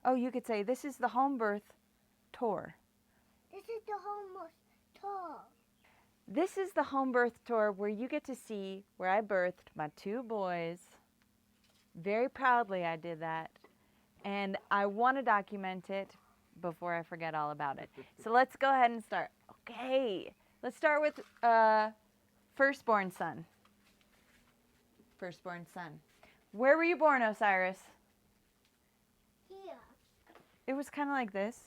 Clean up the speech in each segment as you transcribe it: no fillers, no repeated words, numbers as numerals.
Oh, you could say, this is the home birth tour. This is the home tour. This is the home birth tour where you get to see where I birthed my 2 boys. Very proudly I did that. And I want to document it before I forget all about it. So let's go ahead and start. Okay, let's start with firstborn son. Firstborn son. Where were you born, Osiris? Here. It was kind of like this.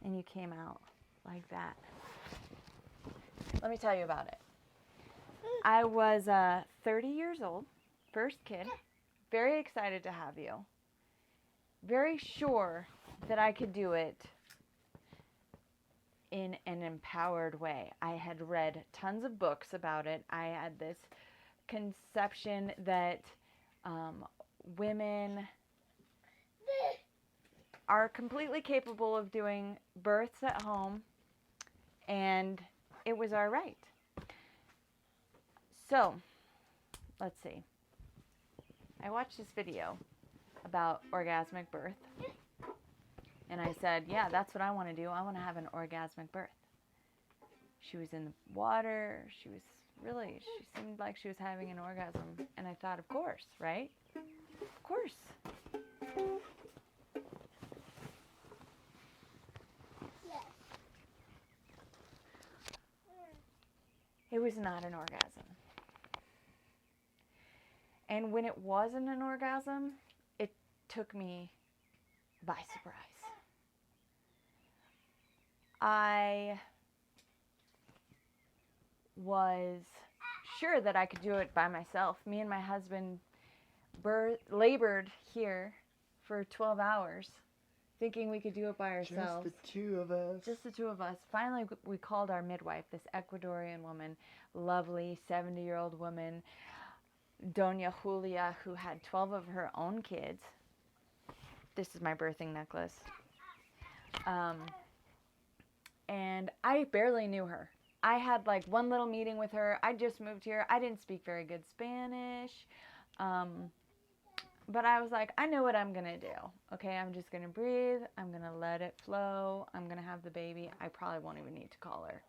And you came out like that. Let me tell you about it. I was 30 years old, first kid, very excited to have you, very sure that I could do it in an empowered way. I had read tons of books about it. I had this conception that women are completely capable of doing births at home, and it was our right. So, let's see. I watched this video about orgasmic birth, and I said, yeah, that's what I want to do. I want to have an orgasmic birth. She was in the water. She seemed like she was having an orgasm. And I thought, of course, right? Of course. Yes. It was not an orgasm. And when it wasn't an orgasm, it took me by surprise. I was sure that I could do it by myself. Me and my husband labored here for 12 hours, thinking we could do it by ourselves. Just the 2 of us. Just the 2 of us. Finally, we called our midwife, this Ecuadorian woman, lovely 70-year-old woman, Doña Julia, who had 12 of her own kids. This is my birthing necklace. And I barely knew her. I had like one little meeting with her. I just moved here. I didn't speak very good Spanish. But I was like, I know what I'm going to do. Okay, I'm just going to breathe. I'm going to let it flow. I'm going to have the baby. I probably won't even need to call her.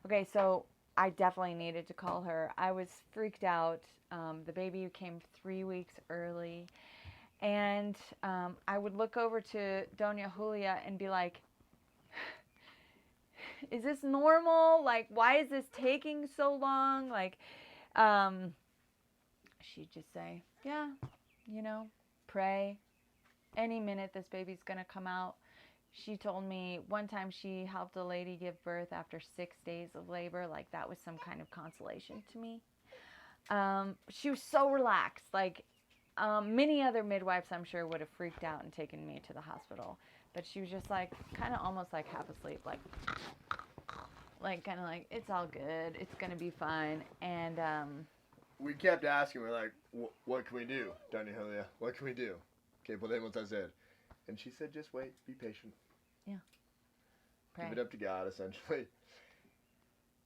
Okay, so I definitely needed to call her. I was freaked out. The baby came 3 weeks early. And I would look over to Doña Julia and be like, is this normal? Like, why is this taking so long? Like, she'd just say, yeah, pray. Any minute this baby's going to come out. She told me one time she helped a lady give birth after 6 days of labor. Like, that was some kind of consolation to me. She was so relaxed. Like, many other midwives, I'm sure, would have freaked out and taken me to the hospital. But she was just like, kind of almost like half asleep, like kind of like, it's all good. It's going to be fine. And we kept asking, we're like, what can we do, Doña Julia? What can we do? ¿Qué podemos hacer? And she said, just wait, be patient. Yeah. Pray. Give it up to God, essentially.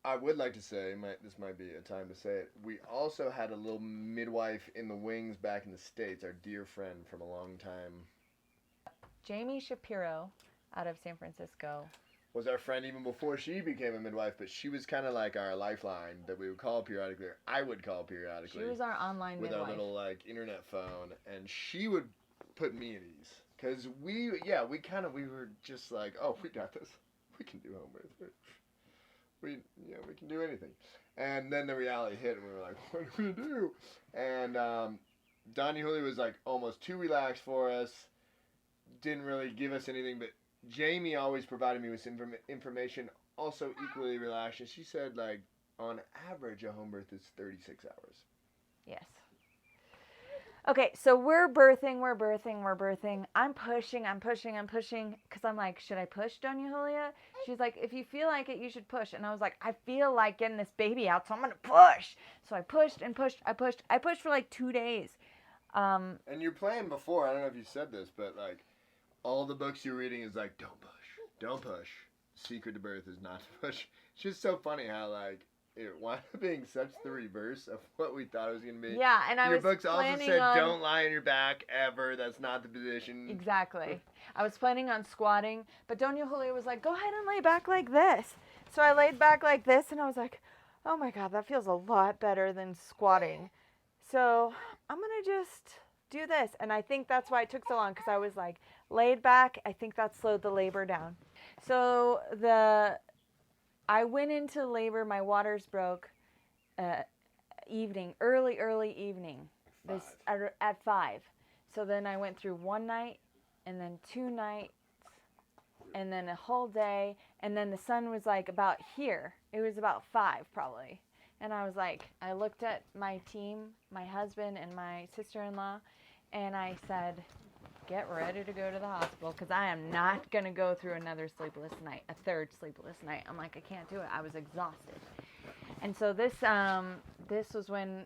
I would like to say, this might be a time to say it, we also had a little midwife in the wings back in the States, our dear friend from a long time. Jamie Shapiro out of San Francisco. Was our friend even before she became a midwife, but she was kind of like our lifeline that we would call periodically, or I would call periodically. She was our online with midwife. Our little internet phone, and she would put me at ease. Because we were just like, oh, we got this. We can do home birth. We can do anything. And then the reality hit, and we were like, what are we going to do? And Doña Julia was like almost too relaxed for us, didn't really give us anything, but Jamie always provided me with information, also equally relaxed. And she said, like, on average, a home birth is 36 hours. Yes. Okay, so we're birthing. I'm pushing, because I'm like, should I push, Doña Julia? She's like, if you feel like it, you should push. And I was like, I feel like getting this baby out, so I'm going to push. So I pushed and pushed. I pushed for like 2 days. And your plan before, I don't know if you said this, but like, all the books you're reading is like, don't push. Secret to birth is not to push. It's just so funny how like, it wound up being such the reverse of what we thought it was going to be. Yeah, and I Your was books also planning said on... don't lie on your back ever. That's not the position. Exactly. I was planning on squatting, but Doña Julia was like, go ahead and lay back like this. So I laid back like this, and I was like, oh my God, that feels a lot better than squatting. So I'm going to just do this. And I think that's why it took so long, because I was like laid back. I think that slowed the labor down. So I went into labor. My waters broke early evening. At 5. So then I went through one night, and then 2 nights, and then a whole day, and then the sun was like about here. It was about 5 probably. And I was like, I looked at my team, my husband and my sister-in-law, and I said, get ready to go to the hospital, because I am not going to go through another sleepless night, a third sleepless night. I'm like, I can't do it. I was exhausted. And so this was when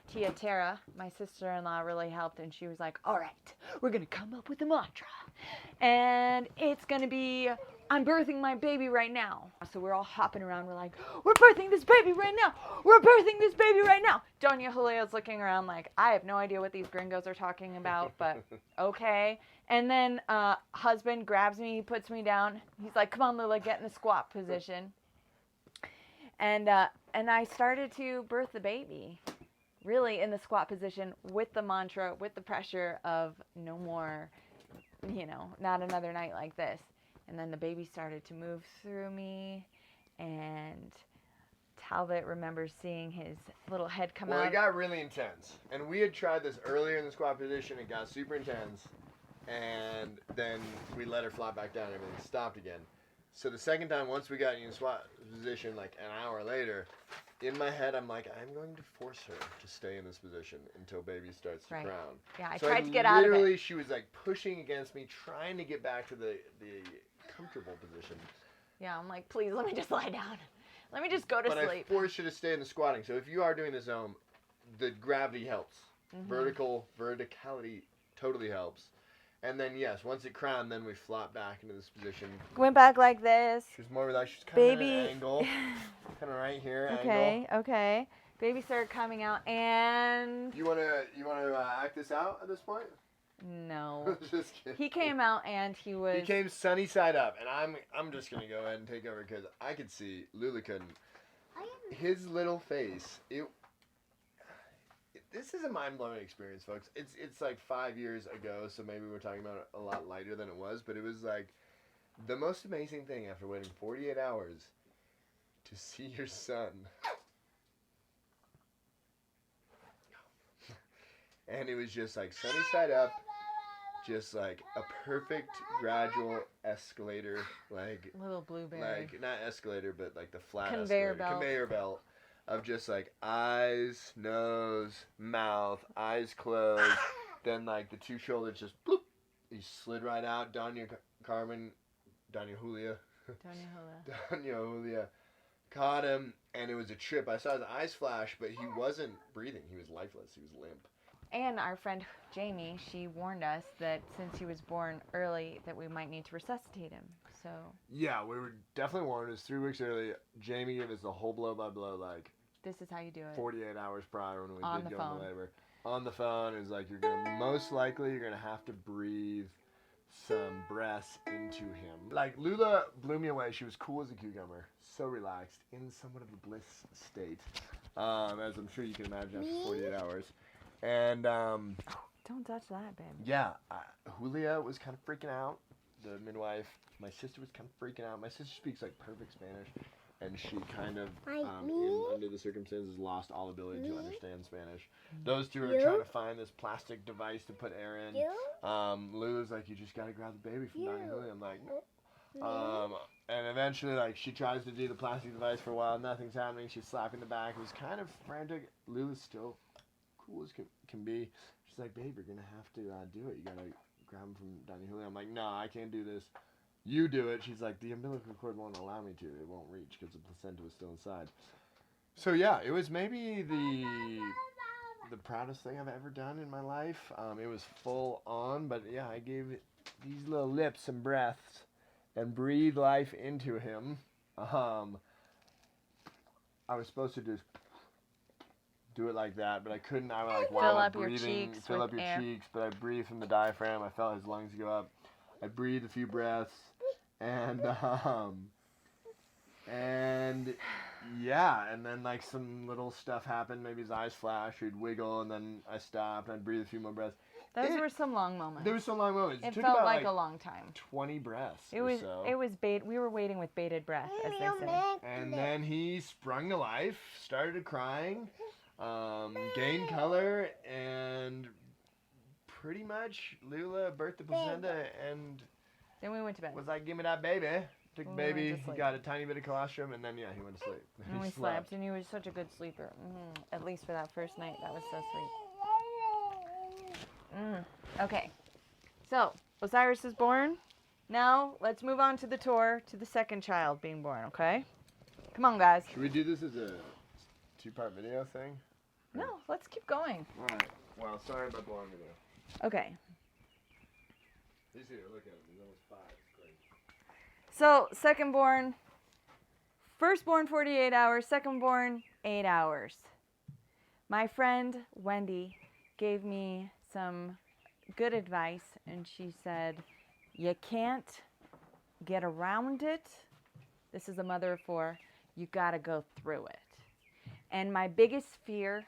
Tia Tara, my sister-in-law, really helped, and she was like, all right, we're going to come up with a mantra, and it's going to be, I'm birthing my baby right now. So we're all hopping around. We're like, we're birthing this baby right now. We're birthing this baby right now. Doña Julia's looking around like, I have no idea what these gringos are talking about, but okay. And then husband grabs me, he puts me down. He's like, come on, Lila, get in the squat position. And I started to birth the baby, really in the squat position, with the mantra, with the pressure of no more, not another night like this. And then the baby started to move through me, and Talbot remembers seeing his little head come out. Well, it got really intense. And we had tried this earlier in the squat position. It got super intense. And then we let her flop back down and everything stopped again. So the second time, once we got in the squat position, like an hour later, in my head, I'm like, I'm going to force her to stay in this position until baby starts to crown. Yeah, I tried to get out of it. Literally, she was like pushing against me, trying to get back to the comfortable position. Yeah, I'm like, please, let me just lie down. Let me just go to but sleep. I forced you to stay in the squatting. So if you are doing the zone, the gravity helps. Verticality totally helps. And then, yes, once it crowned, then we flop back into this position. Went back like this. She was more relaxed. She was kind of at an angle. Kind of right here, angle. Okay. Baby started coming out, and... You wanna act this out at this point? No. Just kidding. He came out, and he was... He came sunny side up, and I'm just going to go ahead and take over, because I could see, Lula couldn't. His little face, this is a mind-blowing experience, folks. It's like 5 years ago, so maybe we're talking about it a lot lighter than it was, but it was like the most amazing thing after waiting 48 hours to see your son. And it was just like sunny side up, just like a perfect gradual escalator, like little blueberry. Like not escalator, but like the flat conveyor belt of just like eyes, nose, mouth, eyes closed, then like the two shoulders just bloop. He slid right out. Doña Julia caught him, and it was a trip. I saw his eyes flash, but he wasn't breathing. He was lifeless. He was limp. And our friend Jamie, she warned us that since he was born early, that we might need to resuscitate him. So yeah, we were definitely warned. It was 3 weeks early. Jamie gave us the whole blow by blow, like this is how you do it. 48 hours prior when we did go into labor. On the phone, it was like you're gonna have to breathe some breaths into him. Like Lula blew me away. She was cool as a cucumber, so relaxed, in somewhat of a bliss state, as I'm sure you can imagine after 48 hours. And don't touch that, babe. Yeah, Julia was kind of freaking out. The midwife, my sister was kind of freaking out. My sister speaks like perfect Spanish, and she kind of, under the circumstances, lost all ability to understand Spanish. Those two are trying to find this plastic device to put air in. Lulu's like, you just gotta grab the baby from Doña Julia. I'm like, nope. And eventually, like, she tries to do the plastic device for a while. Nothing's happening. She's slapping the back. It was kind of frantic. Lulu's still cool as can be. She's like, babe, you're gonna have to do it. You gotta grab him from Doña Julia. I'm like, no, I can't do this. You do it. She's like, the umbilical cord won't allow me to. It won't reach because the placenta was still inside. So yeah, it was maybe the proudest thing I've ever done in my life. It was full on, but yeah, I gave it these little lips and breaths and breathed life into him. I was supposed to just do it like that, but I couldn't. I was like, Fill wow, I'm up your breathing, cheeks fill with up your air. cheeks, but I breathed from the diaphragm. I felt his lungs go up. I breathed a few breaths, and yeah, and then like some little stuff happened. Maybe his eyes flashed, he'd wiggle, and then I stopped. And I'd breathe a few more breaths. Those were some long moments. There were some long moments. It took felt about, like a long time. 20 breaths. It or was. so. It was bait. We were waiting with bated breath, as they say. And then he sprung to life, started crying, gained color, and pretty much Lula birthed the placenta, and Then we went to bed. was like, give me that baby. Took the We went baby, to he sleep. got a tiny bit of colostrum, and then, yeah, he went to sleep. And we He slept, and he was such a good sleeper. At least for that first night, that was so sweet. Okay, so Osiris is born. Now let's move on to the tour to the second child being born. Okay, come on, guys. Should we do this as a two-part video thing? No, let's keep going. All right. Well, sorry about the long video. Okay, He's here. Look at him. He's almost 5. It's great. so second born, first born 48 hours, second born 8 hours. My friend Wendy gave me some good advice, and she said, you can't get around it. This is a mother of 4. You got to go through it. And my biggest fear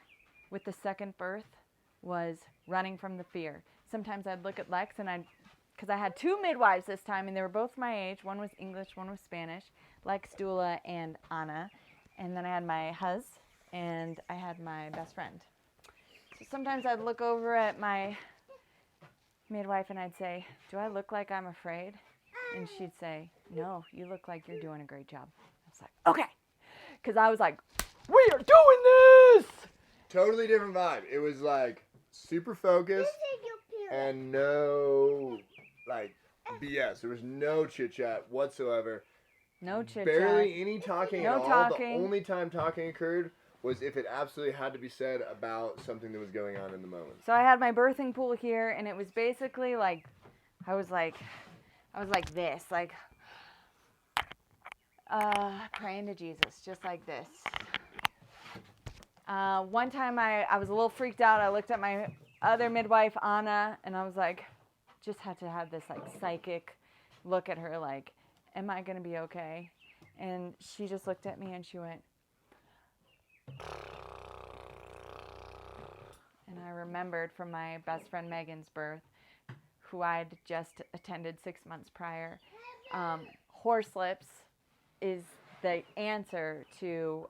with the second birth was running from the fear. Sometimes I'd look at Lex, and because I had 2 midwives this time, and they were both my age. One was English, one was Spanish. Lex, Dula, and Anna. And then I had my hus, and I had my best friend. So sometimes I'd look over at my midwife, and I'd say, do I look like I'm afraid? And she'd say, no, you look like you're doing a great job. I was like, okay. Because I was like, we are doing this! Totally different vibe. It was like super focused and no like BS. There was no chit chat whatsoever. No chit chat. Barely any talking No at all. talking. The only time talking occurred was if it absolutely had to be said about something that was going on in the moment. So I had my birthing pool here, and it was basically like, I was like this, like, praying to Jesus, just like this. One time I was a little freaked out. I looked at my other midwife, Anna, and I was like, just had to have this like psychic look at her, like, am I going to be okay? And she just looked at me and she went, and I remembered from my best friend Megan's birth, who I'd just attended 6 months prior, horse lips is the answer to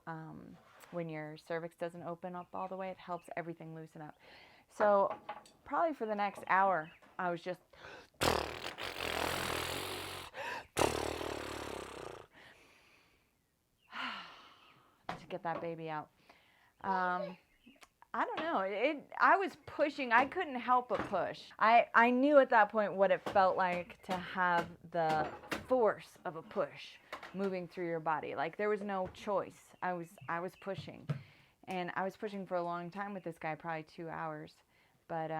when your cervix doesn't open up all the way. It helps everything loosen up. So probably for the next hour, I was just to get that baby out. I don't know. I was pushing. I couldn't help but push. I knew at that point what it felt like to have the force of a push moving through your body. Like there was no choice. I was pushing, and I was pushing for a long time with this guy, probably 2 hours. But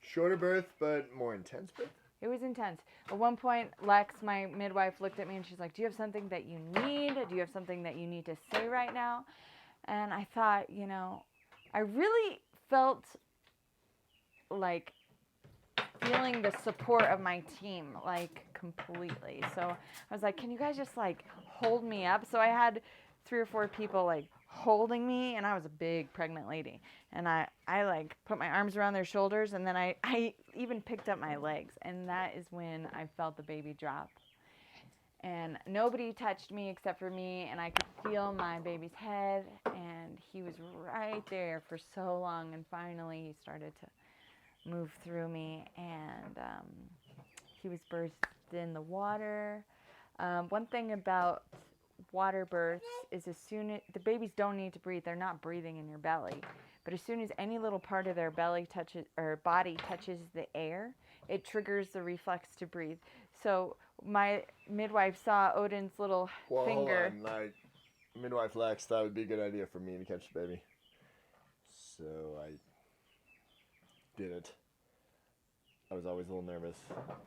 shorter birth, but more intense birth. it was intense. At one point, Lex, my midwife, looked at me and she's like, "Do you have something that you need? Do you have something that you need to say right now?" And I thought, I really felt like feeling the support of my team, like completely. So I was like, can you guys just like hold me up? So I had 3 or 4 people like holding me, and I was a big pregnant lady. And I like put my arms around their shoulders, and then I even picked up my legs. And that is when I felt the baby drop. And nobody touched me except for me, and I could feel my baby's head, and he was right there for so long, and finally he started to move through me, and he was birthed in the water. One thing about water births is as soon as the babies don't need to breathe, they're not breathing in your belly, but as soon as any little part of their belly touches or body touches the air, it triggers the reflex to breathe. So my midwife saw Odin's little finger. Hold on, like midwife Lex thought it would be a good idea for me to catch the baby, so I did it. I was always a little nervous.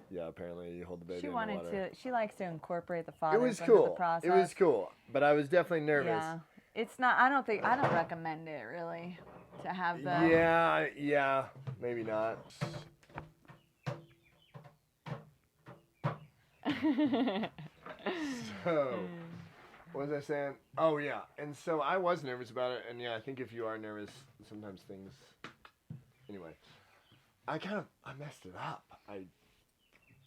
Yeah, apparently you hold the baby She in wanted the water. She likes to incorporate the father It was into cool. the process. It was cool, but I was definitely nervous. Yeah. It's not, I don't recommend it really to have the. Yeah, maybe not. So, what was I saying? Oh yeah, and so I was nervous about it, and yeah, I think if you are nervous, sometimes things. Anyway, I messed it up. I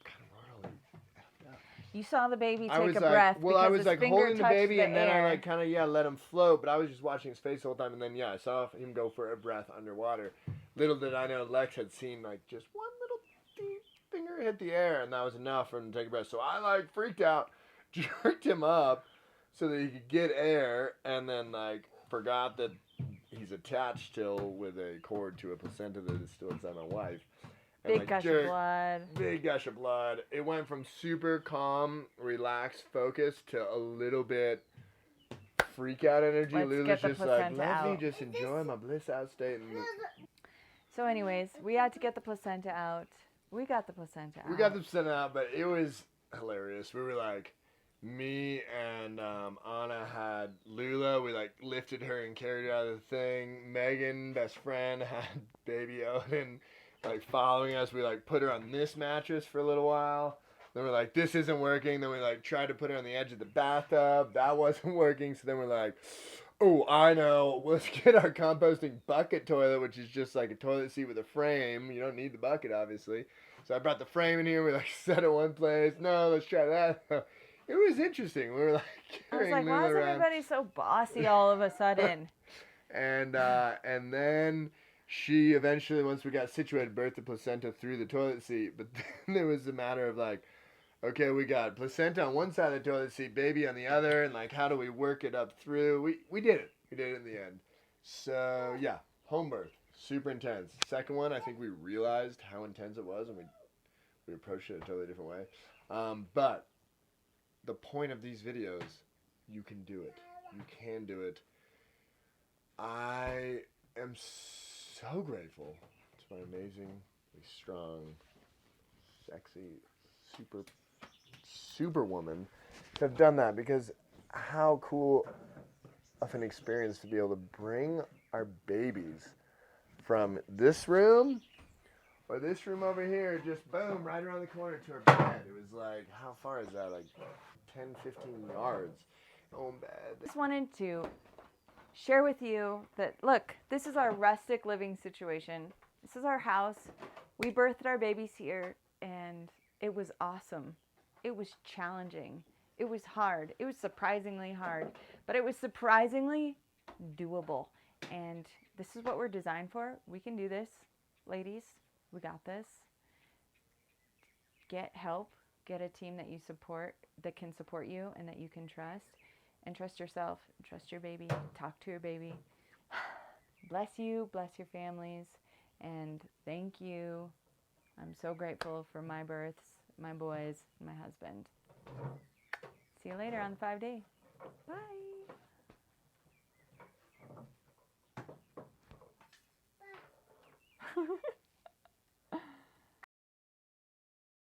kind of royally effed up. You saw the baby I take was a like, breath well, I because was his like finger holding the touched baby, the and then I air. like kind of let him float, but I was just watching his face the whole time, and then I saw him go for a breath underwater. Little did I know, Lex had seen like just one little deep finger hit the air, and that was enough for him to take a breath. So I like freaked out, jerked him up so that he could get air, and then like forgot that he's attached still with a cord to a placenta that is still inside my wife. And, Big like, gush of blood. Big gush of blood. It went from super calm, relaxed, focused to a little bit freak out energy. Let's Lulu's get the just like, placenta let me out. just enjoy my bliss out state. And So anyways, we had to get the placenta out. We got the placenta out. we got the placenta out, but it was hilarious. We were like, me and Anna had Lula. We like lifted her and carried her out of the thing. Megan, best friend, had baby Odin like following us. We like put her on this mattress for a little while. Then we're like, this isn't working. Then we like tried to put her on the edge of the bathtub. That wasn't working. So then we're like, oh, I know. Let's get our composting bucket toilet, which is just like a toilet seat with a frame. You don't need the bucket, obviously. So I brought the frame in here. We like set it one place. No, let's try that. It was interesting. We were like I was carrying like, why Lula is around. everybody so bossy all of a sudden? And then she eventually, once we got situated, birthed the placenta through the toilet seat. But then there was a matter of like, okay, we got placenta on one side of the toilet seat, baby on the other, and like, how do we work it up through? We did it. We did it in the end. So yeah, home birth, super intense. Second one, I think we realized how intense it was, and we approached it a totally different way. But the point of these videos, you can do it. You can do it. I am so grateful to my amazingly strong, sexy, super woman to have done that, because how cool of an experience to be able to bring our babies from this room or this room over here, just boom, right around the corner to our bed. It was like, how far is that? Like 10, 15 yards. Home bed. Just wanted to share with you that, look, this is our rustic living situation. This is our house. We birthed our babies here, and it was awesome. It was challenging. It was hard. It was surprisingly hard, but it was surprisingly doable. And this is what we're designed for. We can do this, ladies. We got this. Get help. Get a team that you support, that can support you and that you can trust. And trust yourself, trust your baby, talk to your baby. Bless you, bless your families, and thank you. I'm so grateful for my births, my boys, and my husband. See you later on the 5-day. Bye.